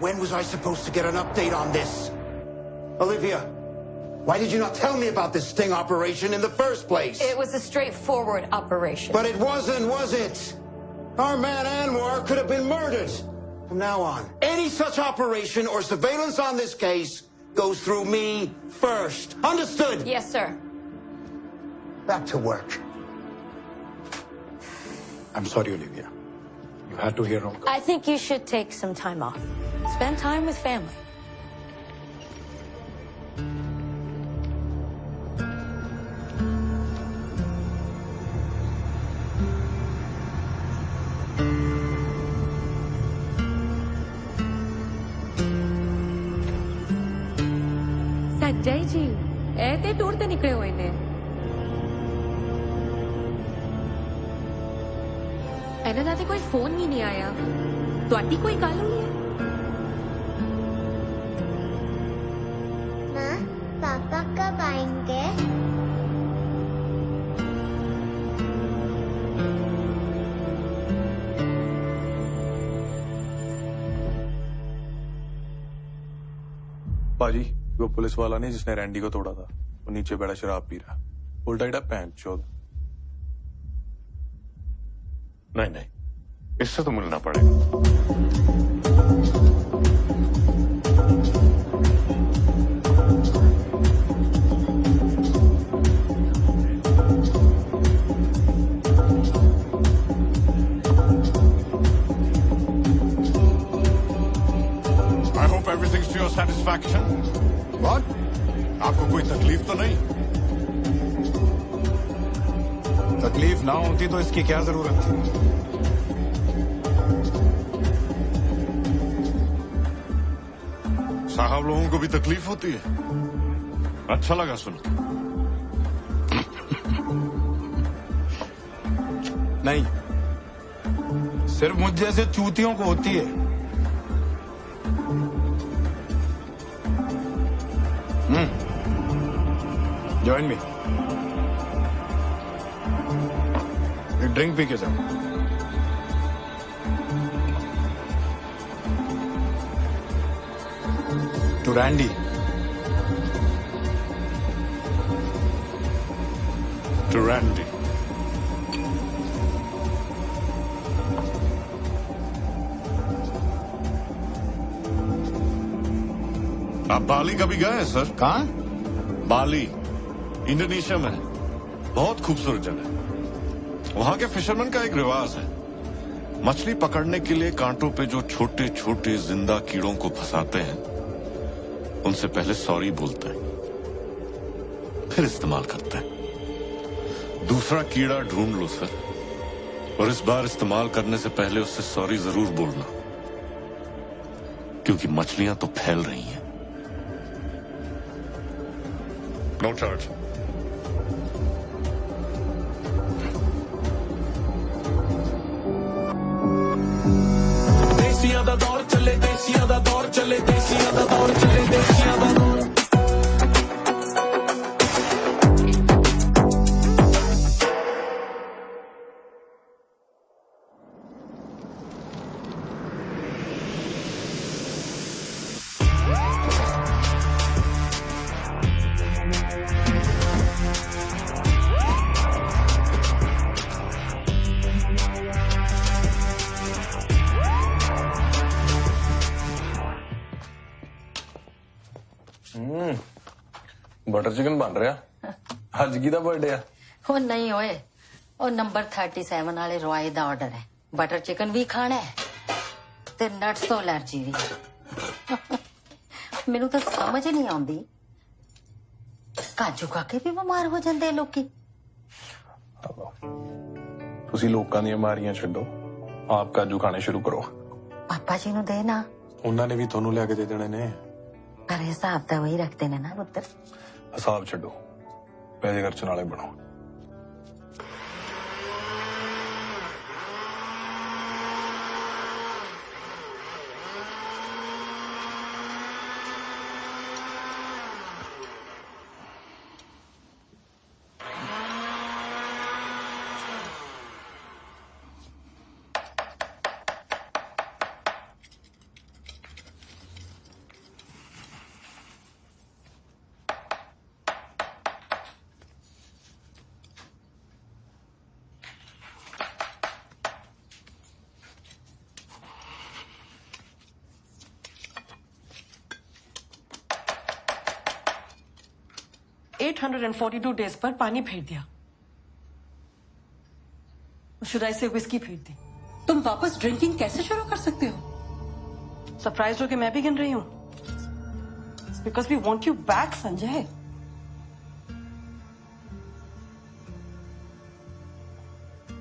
When was I supposed to get an update on this? Olivia, why did you not tell me about this sting operation in the first place? It was a straightforward operation. But it wasn't, was it? Our man Anwar could have been murdered. From now on, any such operation or surveillance on this case goes through me first. Understood? Yes, sir. Back to work. I'm sorry, Olivia. You had to hear wrong. I think you should take some time off. Spend time with family. सज्जय जी ऐते tour ते निकले हुए ने ਇਹਨਾਂ ਦਾ ਤੇ ਕੋਈ phone ਵੀ ਨਹੀਂ ਆਇਆ ਤੁਹਾਡੀ ਕੋਈ ਗੱਲ ਹੋਈ ਹੈ माँ पापा कब आएंगे? पाजी वो पुलिस वाला नहीं जिसने रैंडी को तोड़ा था, वो नीचे बैठा शराब पी रहा, उल्टा इटा पैंट चोद। नहीं नहीं, इससे तो मिलना पड़ेगा। I hope everything's to your satisfaction. What? आपको कोई तकलीफ तो नहीं? तकलीफ ना होती तो इसकी क्या जरूरत थी? साहब लोगों को भी तकलीफ होती है? अच्छा लगा सुन। नहीं, सिर्फ मुझ जैसे चूतियों को होती है। जॉइन मी, एक ड्रिंक पी के जाओ। टू रैंडी। टू रैंडी। आप बाली कभी गए हैं सर? कहाँ? बाली इंडोनेशिया में है, बहुत खूबसूरत जगह। वहां के फिशरमैन का एक रिवाज है, मछली पकड़ने के लिए कांटों पे जो छोटे छोटे जिंदा कीड़ों को फंसाते हैं, उनसे पहले सॉरी बोलते हैं, फिर इस्तेमाल करते हैं। दूसरा कीड़ा ढूंढ लो सर, और इस बार इस्तेमाल करने से पहले उससे सॉरी जरूर बोलना, क्योंकि मछलियां तो फैल रही हैं। No charge. देसियां दा दौर चले, देसियां दा दौर चले, देसियां दा दौर चले, देसियां दा दौर। बटर चिकन बन रहा अज की बर्थडे है? ਉਹ ਨਹੀਂ ਓਏ, ਉਹ ਨੰਬਰ 37 ਵਾਲੇ ਰੋਏ ਦਾ ਆਰਡਰ ਹੈ। ਬਟਰ ਚਿਕਨ ਵੀ ਖਾਣਾ ਹੈ ਤੇ ਨਟਸ ਤੋਂ ਅਲਰਜੀ ਵੀ। ਮੈਨੂੰ ਤਾਂ ਸਮਝ ਨਹੀਂ ਆਉਂਦੀ, ਕਾਜੂ ਖਾ ਕੇ ਵੀ ਬਿਮਾਰ ਹੋ ਜਾਂਦੇ ਲੋਕੀ। ਤੁਸੀਂ ਲੋਕਾਂ ਦੀਆਂ ਬਿਮਾਰੀਆਂ ਛੱਡੋ, ਆਪ ਕਾਜੂ ਖਾਣੇ ਸ਼ੁਰੂ ਕਰੋ। ਪਾਪਾ ਜੀ ਨੂੰ ਦੇ ਨਾ, ਉਹਨਾਂ ਨੇ ਵੀ ਤੁਹਾਨੂੰ ਲਿਆ ਕੇ ਦੇ ਦੇਣੇ ਨੇ। ਪਰ ਹਿਸਾਬ ਤਾਂ ਵਹੀ ਰੱਖਦੇ ਨੇ ਨਾ ਪੁੱਤਰ। ਹਿਸਾਬ ਛੱਡੋ, ਪੈਸੇ ਖਰਚਣ ਵਾਲੇ ਬਣੋ। 842 डेज पर पानी फेर दिया, शुड आई से विस्की फेर दी। तुम वापस ड्रिंकिंग कैसे शुरू कर सकते हो? सरप्राइज हो के मैं भी गिन रही हूं। Because we want you back Sanjay.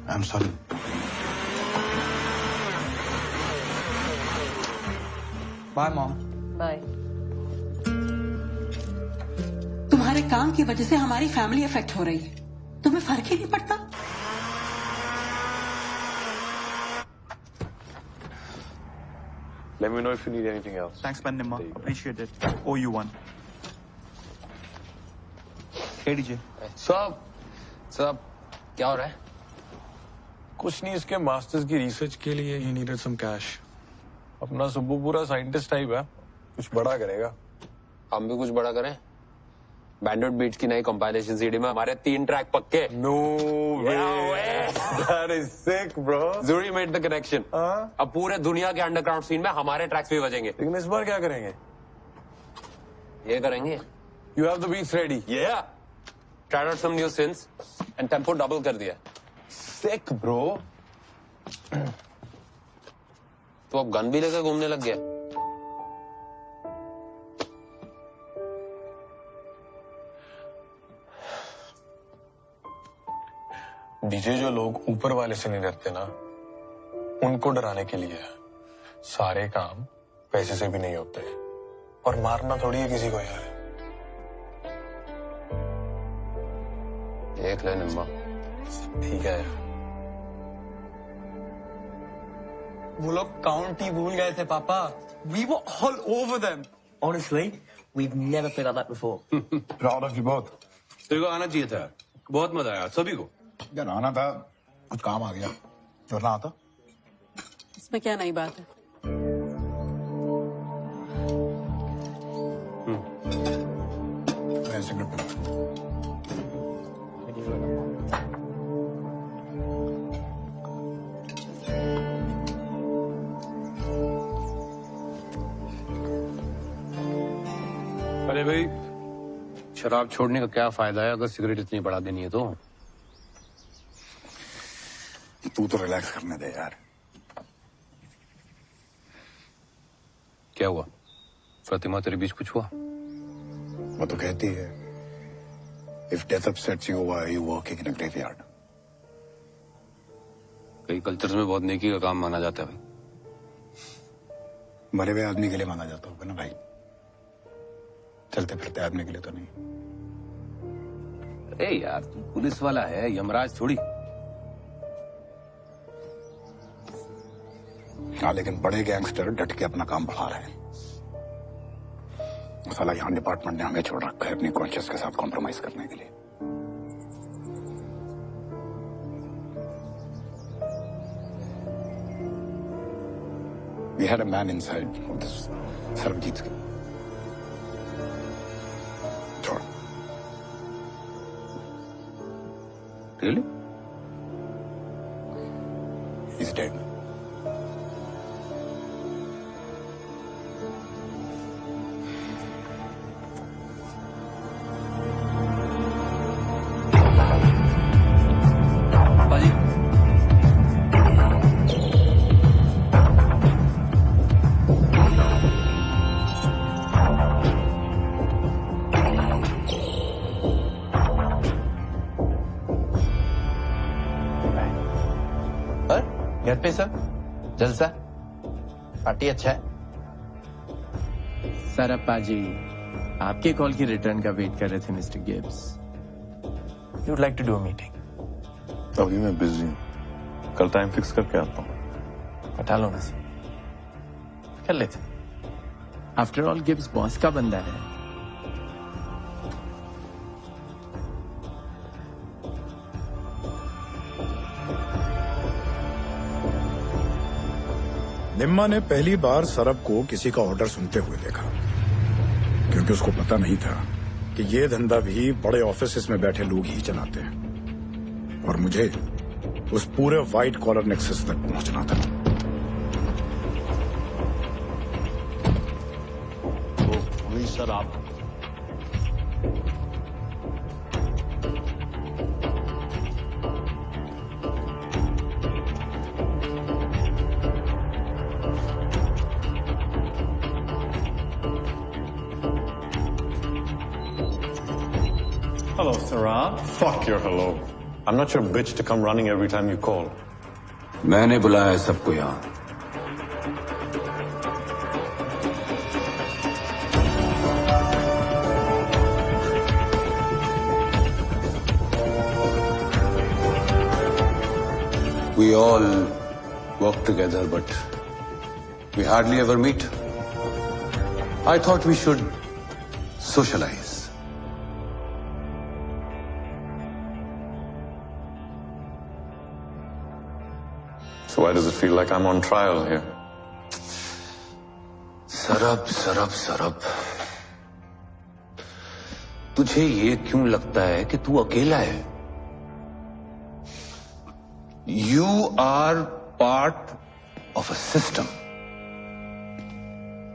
I am sorry. Bye mom. Bye. तुम्हारे काम की वजह से हमारी फैमिली अफेक्ट हो रही है, तुम्हें फर्क ही नहीं पड़ता। Let me know if you need anything else. Thanks, man, Nimma. Appreciate it. Owe you one. Hey, DJ. सब क्या हो रहा है? कुछ नहीं, इसके मास्टर्स की रिसर्च के लिए ही नीडेड सम कैश। अपना सुब्बू पूरा साइंटिस्ट टाइप है, कुछ बड़ा करेगा। हम भी कुछ बड़ा करें। बैंडेड बीट्स की नई कंपाइलेशन सीडी में हमारे 3 ट्रैक पक्के। No way. That is sick, bro. जरूरी मेड द कनेक्शन। अब पूरे दुनिया के अंडरग्राउंड सीन में हमारे ट्रैक्स भी बजेंगे। लेकिन इस बार क्या करेंगे? ये करेंगे। You have the beats ready. Yeah. Tried out some new synths and tempo double कर दिया। Sick, bro. तो अब गन भी लेकर घूमने लग गया। डीजे, जो लोग ऊपर वाले से नहीं डरते ना, उनको डराने के लिए सारे काम पैसे से भी नहीं होते, और मारना थोड़ी है किसी को यार। देख ले निम्मा। ठीक है। वो लोग काउंट ही भूल गए थे पापा। We were all over them. Honestly, we've never played like that before. Proud of you both. तेरे को आना चाहिए था, बहुत मजा आया सभी को। यार आना था, कुछ काम आ गया, वरना आता। इसमें क्या नई बात है? मैं सिगरेट पीऊंगा। अरे भाई, शराब छोड़ने का क्या फायदा है अगर सिगरेट इतनी बढ़ा देनी है तो? तू तो रिलैक्स करने दे यार। क्या हुआ? फातिमा तेरे बीच कुछ हुआ? वो तो कहती है, if death upsets you, why are you working in a graveyard? कई कल्चर्स में बहुत नेकी का काम माना जाता है भाई। मरे हुए आदमी के लिए माना जाता होगा ना भाई, चलते फिरते आदमी के लिए तो नहीं। अरे यार, तू पुलिस वाला है, यमराज थोड़ी। हाँ, लेकिन बड़े गैंगस्टर डट के अपना काम बढ़ा रहे हैं। साला यहाँ डिपार्टमेंट ने हमें छोड़ रखा है अपनी कॉन्शियस के साथ कॉम्प्रोमाइज करने के लिए। We had a man inside of this Sarabjit. छोड़। Really? He's dead. घर पे सर जलसा पार्टी अच्छा है। सर अप्पा जी आपके कॉल की रिटर्न का वेट कर रहे थे mister Gibbs. You'd like to do a meeting? अभी मैं बिजी हूँ, कल टाइम फिक्स करके आता हूँ। बता लो ना सर, कर लेते। आफ्टर ऑल गिब्स बॉस का बंदा है। निम्मा ने पहली बार सरब को किसी का ऑर्डर सुनते हुए देखा, क्योंकि उसको पता नहीं था कि ये धंधा भी बड़े ऑफिसेस में बैठे लोग ही चलाते हैं, और मुझे उस पूरे व्हाइट कॉलर नेक्सस तक पहुंचना था। तो सर आप Hello, Sarab. Fuck your hello. I'm not your bitch to come running every time you call. मैंने बुलाया है सबको यहाँ. We all work together, but we hardly ever meet. I thought we should socialize. So why does it feel like I'm on trial here? सरब, तुझे ये क्यों लगता है कि तू अकेला है? You are part of a system,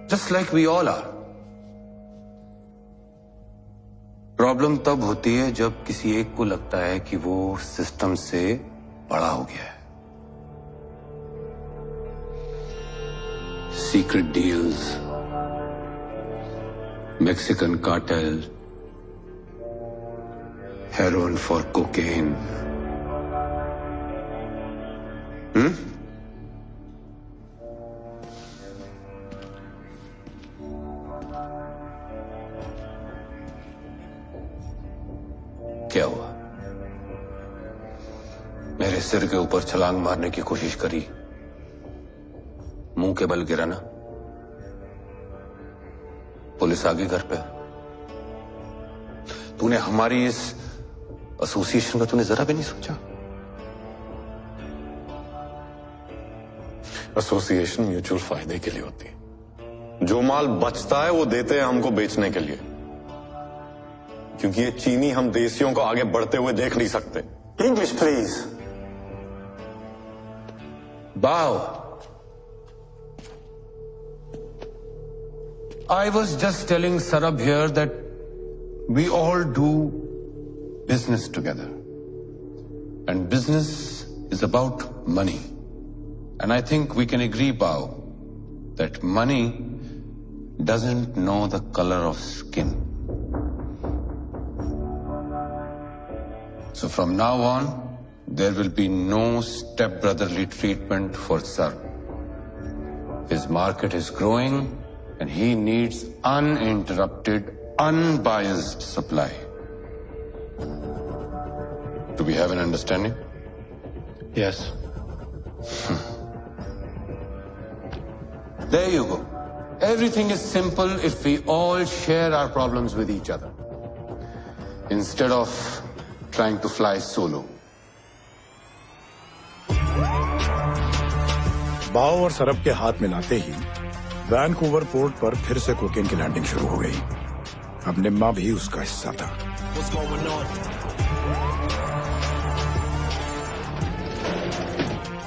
just like we all are. Problem तब होती है जब किसी एक को लगता है कि वो सिस्टम से बड़ा हो गया है. Secret deals, Mexican cartel, heroin for cocaine. क्या हुआ? मेरे सिर के ऊपर छलांग मारने की कोशिश करी, मुंह के बल गिरा ना. पुलिस आ गई घर पे. तूने हमारी इस एसोसिएशन का तूने जरा भी नहीं सोचा? एसोसिएशन म्यूचुअल फायदे के लिए होती है. जो माल बचता है वो देते हैं हमको बेचने के लिए, क्योंकि ये चीनी हम देसियों को आगे बढ़ते हुए देख नहीं सकते. English, please. Bao, I was just telling Sarab here that we all do business together. And business is about money. And I think we can agree, Bao, that money doesn't know the color of skin. So from now on, there will be no stepbrotherly treatment for Sar. His market is growing and he needs uninterrupted, unbiased supply. Do we have an understanding? Yes. There you go. Everything is simple if we all share our problems with each other, instead of trying to fly solo. बाव और सरब के हाथ मिलाते ही Vancouver port पर फिर से cocaine की लैंडिंग शुरू हो गई. अब निम्मा भी उसका हिस्सा था.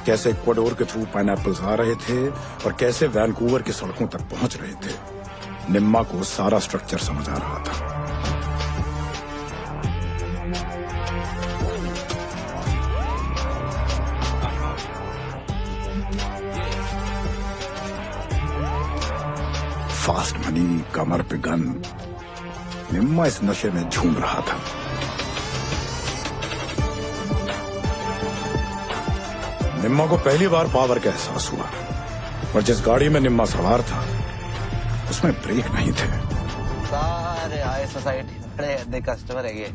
कैसे इक्वाडोर के थ्रू पाइनएप्पल्स आ रहे थे और कैसे वैनकूवर की सड़कों तक पहुंच रहे थे, निम्मा को सारा स्ट्रक्चर समझ आ रहा था. फास्ट मनी, कमर पे गन. निम्मा इस नशे में झूम रहा था. निम्मा को पहली बार पावर का एहसास हुआ, और जिस गाड़ी में निम्मा सवार था उसमें ब्रेक नहीं थे. सारे हाई सोसाइटी बड़े अच्छे कस्टमर है ये.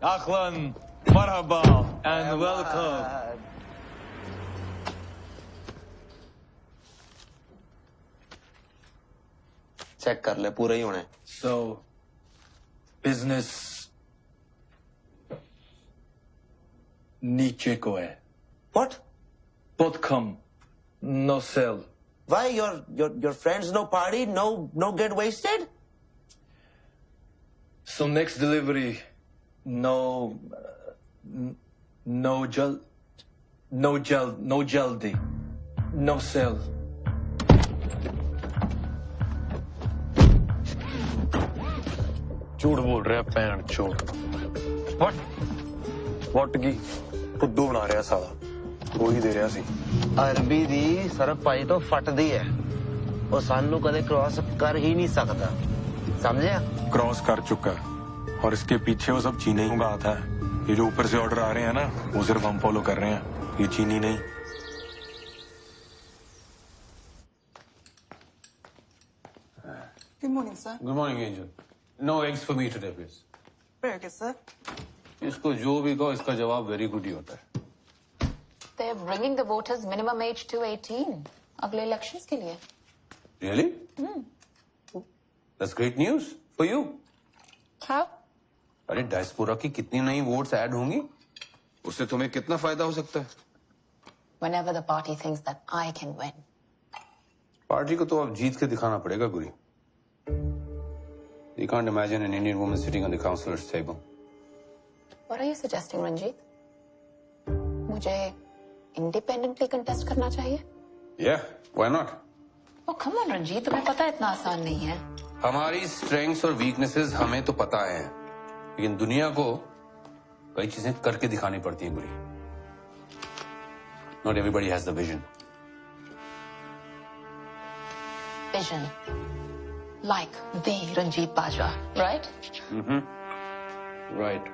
Ahlan, marhaba, and welcome. Check कर ले, पूरा ही होना है. So, business नीचे को है. What? Both come, no sell. Why your friends no party, no get wasted? So next delivery, no jaldi, no sell. झूठ बोल रहा है पैंट चोर. वट की फुद्दू बना रहा साला. वो ही दे रहा सी. अरबी दी सरफ पाई तो फटदी है, और सानू कदे क्रॉस कर ही नहीं सकता. समझे? क्रॉस कर चुका है और इसके पीछे वो सब चीनी का आता है। ये जो ऊपर से ऑर्डर आ रहे हैं ना, वो सिर्फ हम फॉलो कर रहे हैं, ये चीनी नहीं। Good morning, sir. Good morning, Angel. No eggs for me today, please. Very good, sir. इसको जो भी कहो, इसका जवाब वेरी गुड ही होता है। They're bringing the voters minimum age to 18 अगले इलेक्शंस के लिए। Really? That's great news for you. How? अरे डायस्पोरा की कितनी नई वोट्स ऐड होंगी, उससे तुम्हें कितना फायदा हो सकता है? Whenever the party thinks that I can win. Party को तो अब जीत के दिखाना पड़ेगा गुरी। You can't imagine an Indian woman sitting on the councillor's table. What are you suggesting, Ranjit? मुझे independently contest करना चाहिए? Yeah, why not? Oh, come on, Ranjit, तुम्हें पता है इतना आसान नहीं है। हमारी स्ट्रेंथ्स और वीकनेसेस हमें तो पता है, लेकिन दुनिया को कई चीजें करके दिखानी पड़ती हैं गुरी। Not everybody has the vision. Vision. Like the Ranjit Bajwa, right? Mm-hmm. Right.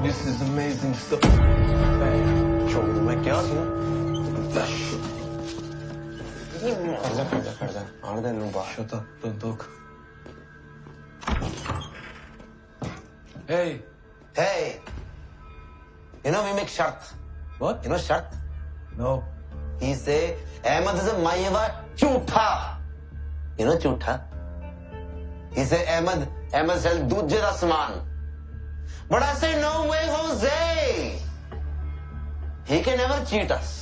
This is amazing stuff. मैं क्या था? Shut up, don't talk. Hey. Hey. You know we make shart. What? You know shart? No. He say Ahmed is a Mayeva Chutha. You know Chutha? He say Ahmed sell duje da saman. But I say no way, Jose. He can never cheat us.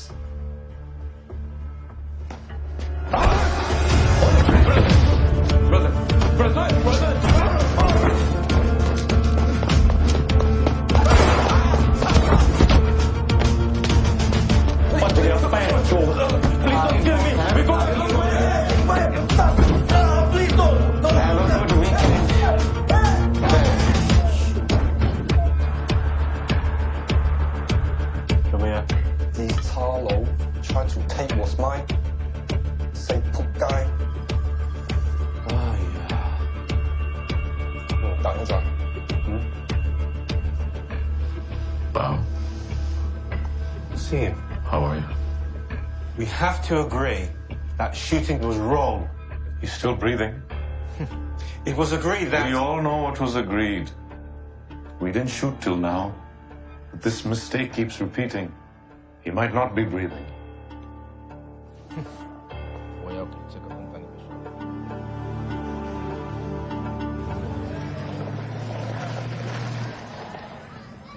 Tried to take what's mine. Say put guy. Bao, See him. how are you? We have to agree that shooting was wrong. He's still breathing. It was agreed that... We all know what was agreed. We didn't shoot till now. But this mistake keeps repeating. He might not be breathing.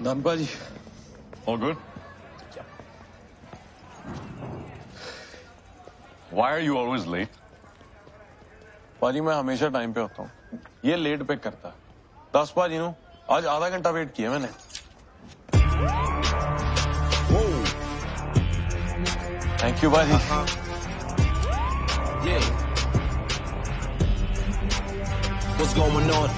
Dhanpaji. All good? Why are you always late? पाजी मैं हमेशा time पे होता हूँ, ये late pick करता है। 10 पाजी नो, आज आधा घंटा वेट किया मैंने। थैंक यू पाजी। What's going on?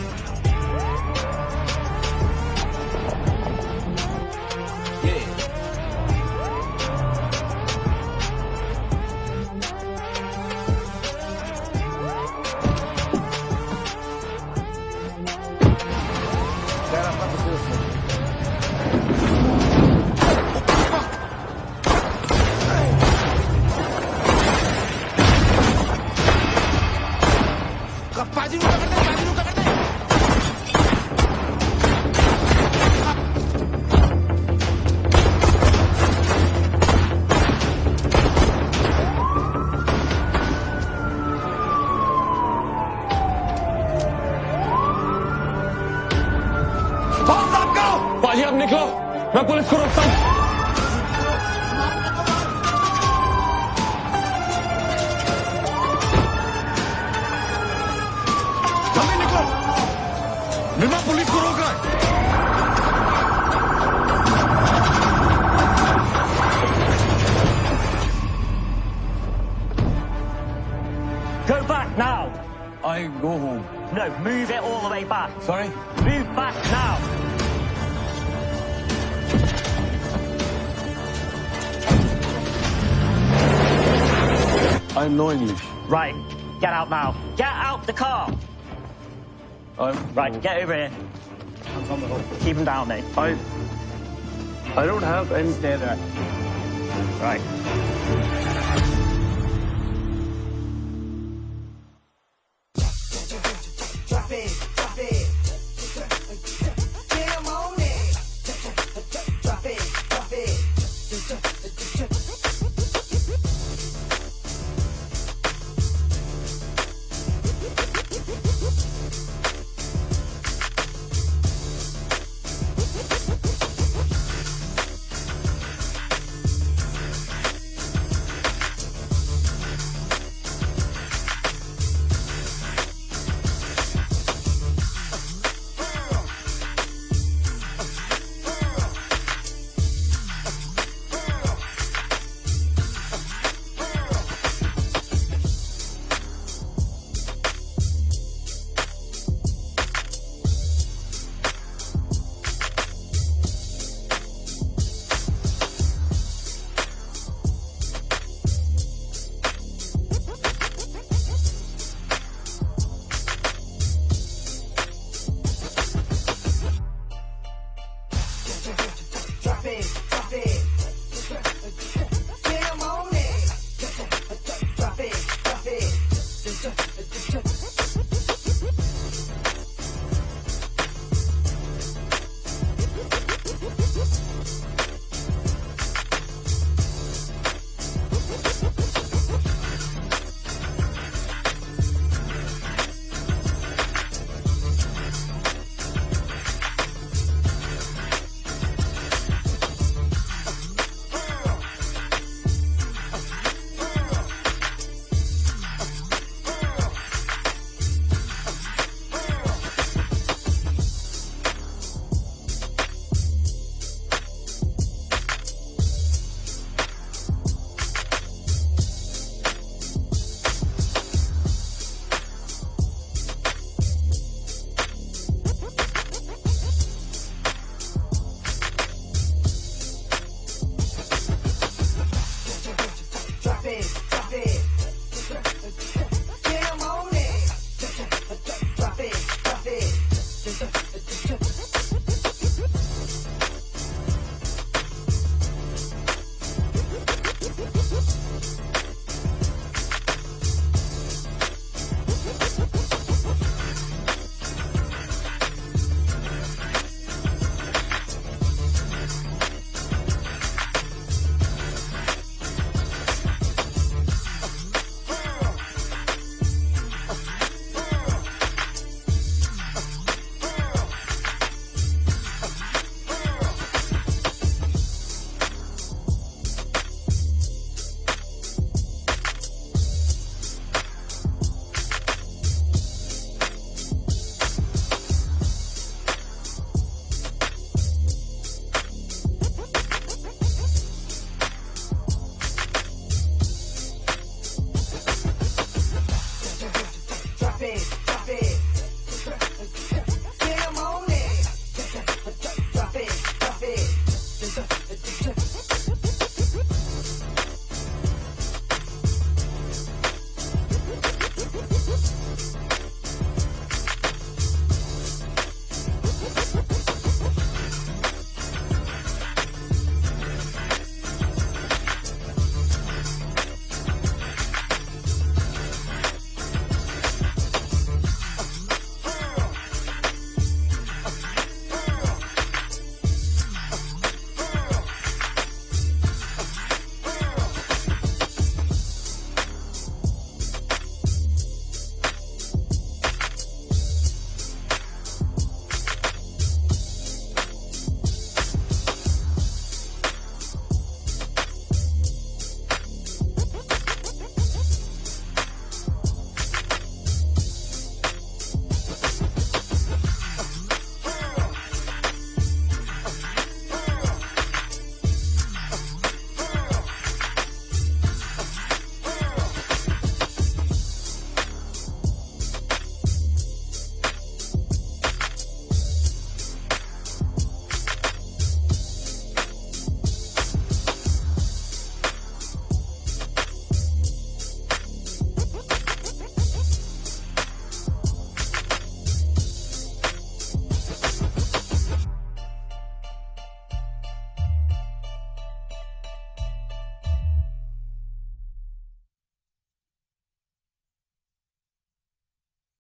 पाजी आप निकलो, मैं पुलिस को रोकता हूँ। Go back now. I go home. No, move it all the way back. Sorry? Move back now. I know English. Right. Get out now. Get out the car. Right, get over here. Keep him down, mate. I don't have any... Stay there. Right.